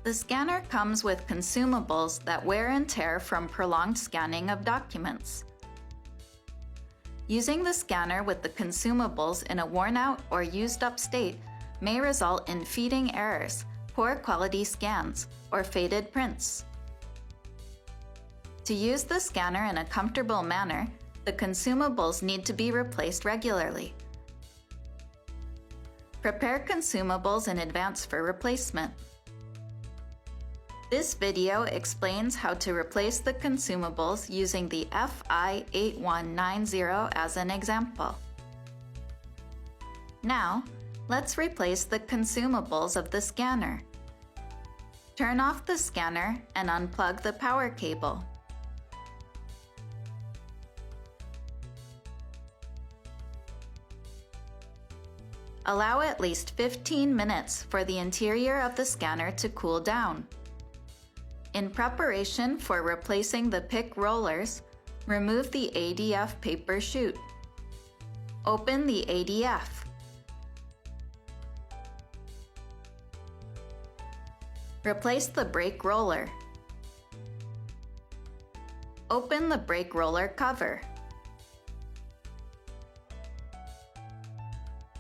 The scanner comes with consumables that wear and tear from prolonged scanning of documents. Using the scanner with the consumables in a worn-out or used-up state may result in feeding errors, poor quality scans, or faded prints. To use the scanner in a comfortable manner, the consumables need to be replaced regularly. Prepare consumables in advance for replacement. This video explains how to replace the consumables using the fi-8000 as an example. Now, let's replace the consumables of the scanner. Turn off the scanner and unplug the power cable. Allow at least 15 minutes for the interior of the scanner to cool down. In preparation for replacing the pick rollers, remove the ADF paper chute. Open the ADF. Replace the brake roller. Open the brake roller cover.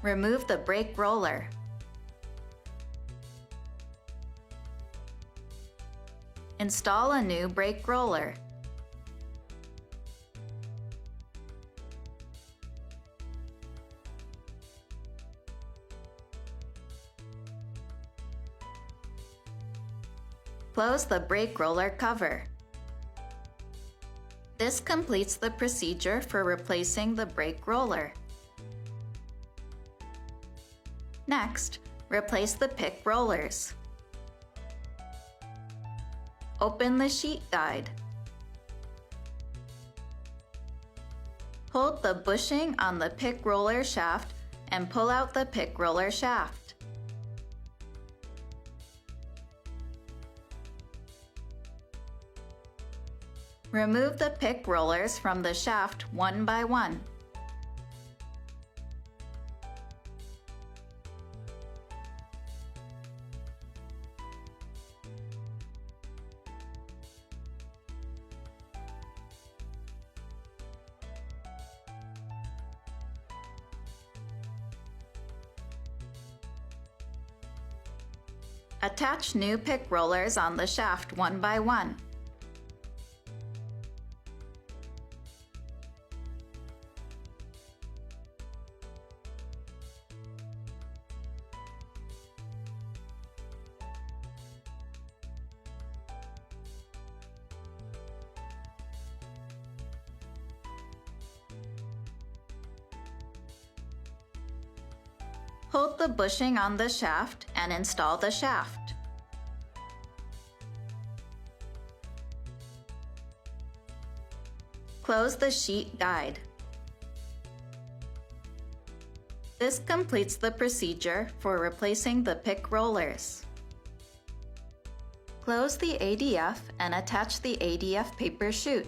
Remove the brake roller. Install a new brake roller. Close the brake roller cover. This completes the procedure for replacing the brake roller. Next, replace the pick rollers. Open the sheet guide. Hold the bushing on the pick roller shaft and pull out the pick roller shaft. Remove the pick rollers from the shaft one by one. Attach new pick rollers on the shaft one by one. Hold the bushing on the shaft and install the shaft. Close the sheet guide. This completes the procedure for replacing the pick rollers. Close the ADF and attach the ADF paper chute.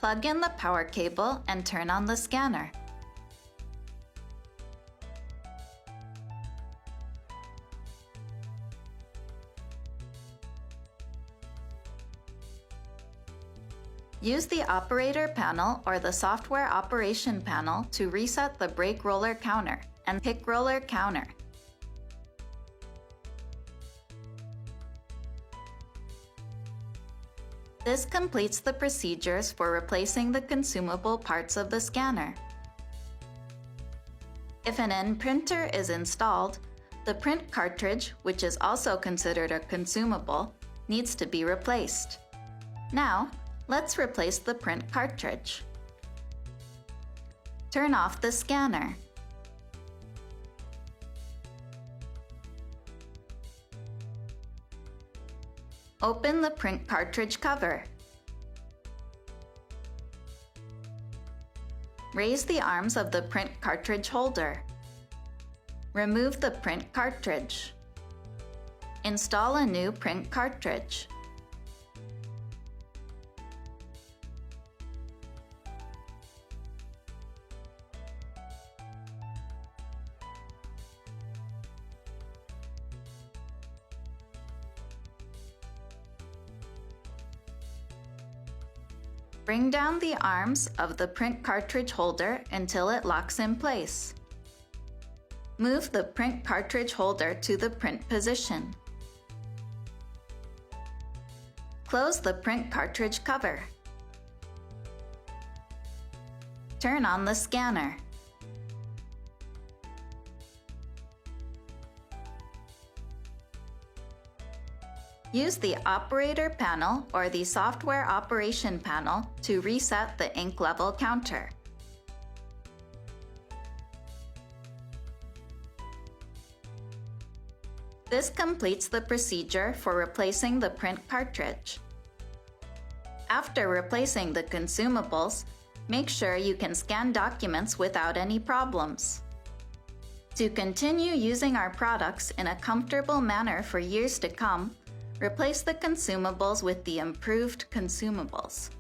Plug in the power cable and turn on the scanner. Use the operator panel or the software operation panel to reset the brake roller counter and pick roller counter. This completes the procedures for replacing the consumable parts of the scanner. If an end printer is installed, the print cartridge, which is also considered a consumable, needs to be replaced. Now, let's replace the print cartridge. Turn off the scanner. Open the print cartridge cover. Raise the arms of the print cartridge holder. Remove the print cartridge. Install a new print cartridge. Bring down the arms of the print cartridge holder until it locks in place. Move the print cartridge holder to the print position. Close the print cartridge cover. Turn on the scanner. Use the operator panel or the software operation panel to reset the ink level counter. This completes the procedure for replacing the print cartridge. After replacing the consumables, make sure you can scan documents without any problems. To continue using our products in a comfortable manner for years to come, replace the consumables with the improved consumables.